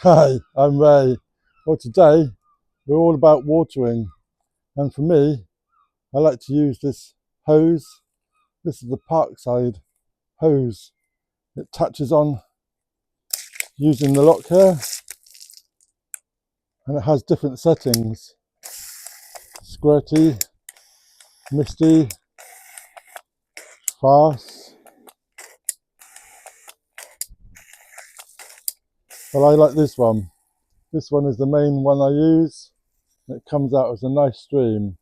Hi, I'm Ray. Well, today we're all about watering, and for me, I like to use this hose. This is the Parkside hose. It touches on using the lock here, and it has different settings: squirty, misty, fast. But I like this one. This one is the main one I use. It comes out as a nice stream.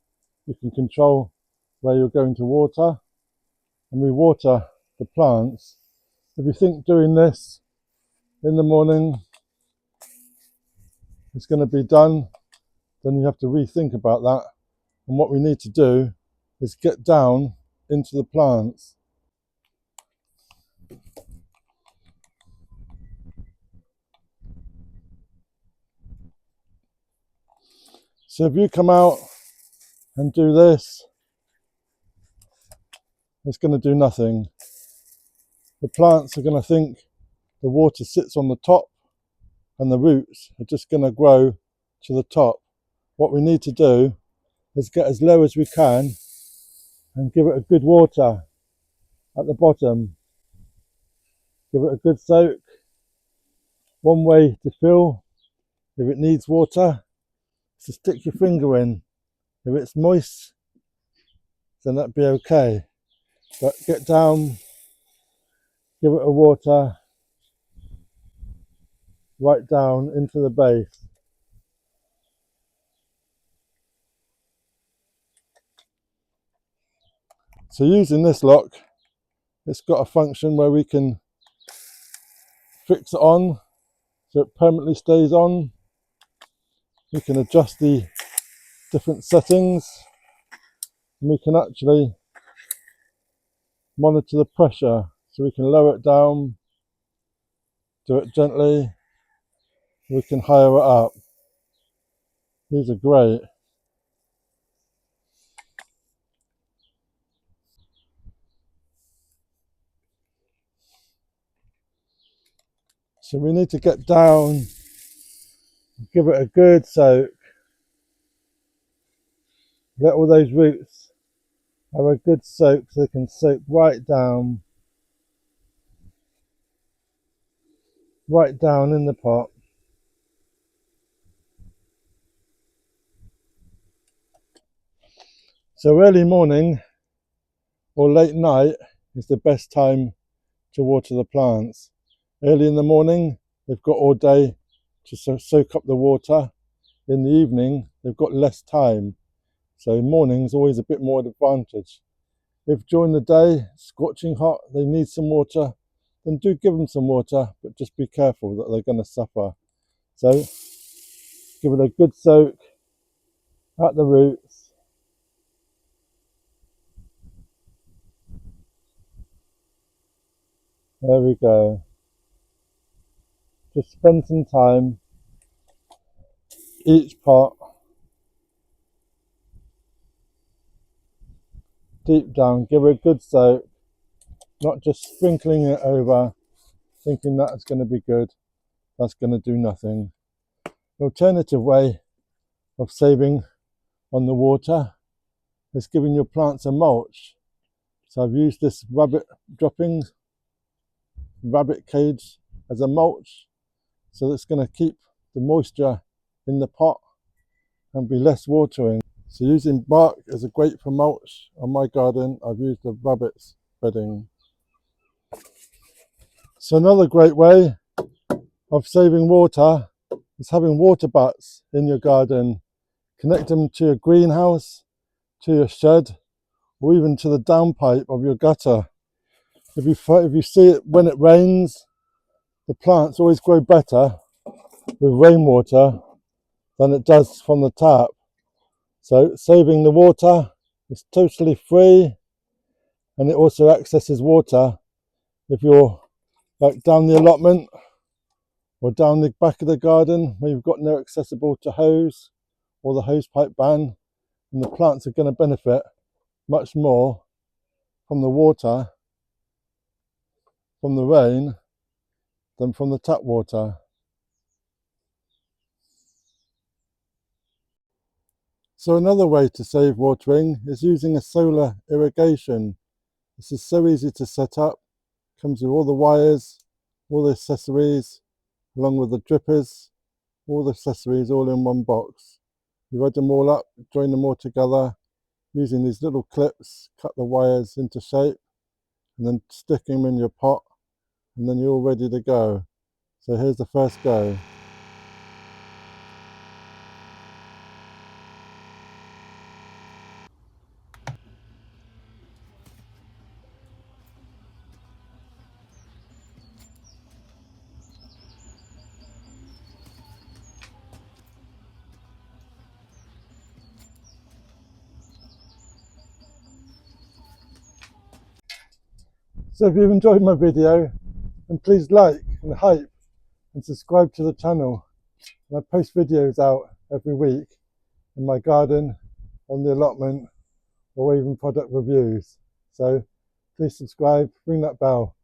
You can control where you're going to water, and we water the plants. If you think doing this in the morning is going to be done, then you have to rethink about that. And what we need to do is get down into the plants. So if you come out and do this, it's going to do nothing. The plants are going to think the water sits on the top and the roots are just going to grow to the top. What we need to do is get as low as we can and give it a good water at the bottom. Give it a good soak. One way to feel if it needs water is to stick your finger in. If it's moist, then that'd be okay. But get down, give it a water right down into the base. So using this lock, it's got a function where we can fix it on so it permanently stays on. We can adjust the different settings, and we can actually monitor the pressure, so we can lower it down, do it gently, we can higher it up. These are great. So we need to get down, give it a good soak, let all those roots have a good soak so they can soak right down in the pot. So early morning or late night is the best time to water the plants. Early in the morning, they've got all day to soak up the water. In the evening, they've got less time. So morning's always a bit more advantage. If during the day, scorching hot, they need some water, then do give them some water, but just be careful that they're going to suffer. So give it a good soak at the roots. There we go. Just spend some time each pot deep down, give it a good soak, not just sprinkling it over thinking that's going to be good. That's going to do nothing. The alternative way of saving on the water is giving your plants a mulch. So I've used this rabbit droppings, rabbit cage as a mulch, so it's going to keep the moisture in the pot and be less watering. So using bark is a great for mulch. On my garden, I've used the rabbit's bedding. So another great way of saving water is having water butts in your garden. Connect them to your greenhouse, to your shed, or even to the downpipe of your gutter. If you see it when it rains, the plants always grow better with rainwater than it does from the tap. So saving the water is totally free, and it also accesses water if you're like down the allotment or down the back of the garden where you've got no accessible to hose or the hosepipe ban, and the plants are going to benefit much more from the water from the rain than from the tap water. So another way to save watering is using a solar irrigation. This is so easy to set up, comes with all the wires, all the accessories, along with the drippers, all the accessories all in one box. You add them all up, join them all together, using these little clips, cut the wires into shape, and then stick them in your pot, and then you're all ready to go. So here's the first go. So if you've enjoyed my video, then please like and hype and subscribe to the channel. And I post videos out every week in my garden, on the allotment, or even product reviews. So please subscribe, ring that bell,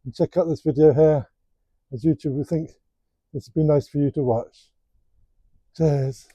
and check out this video here, as YouTube will think this would be nice for you to watch. Cheers.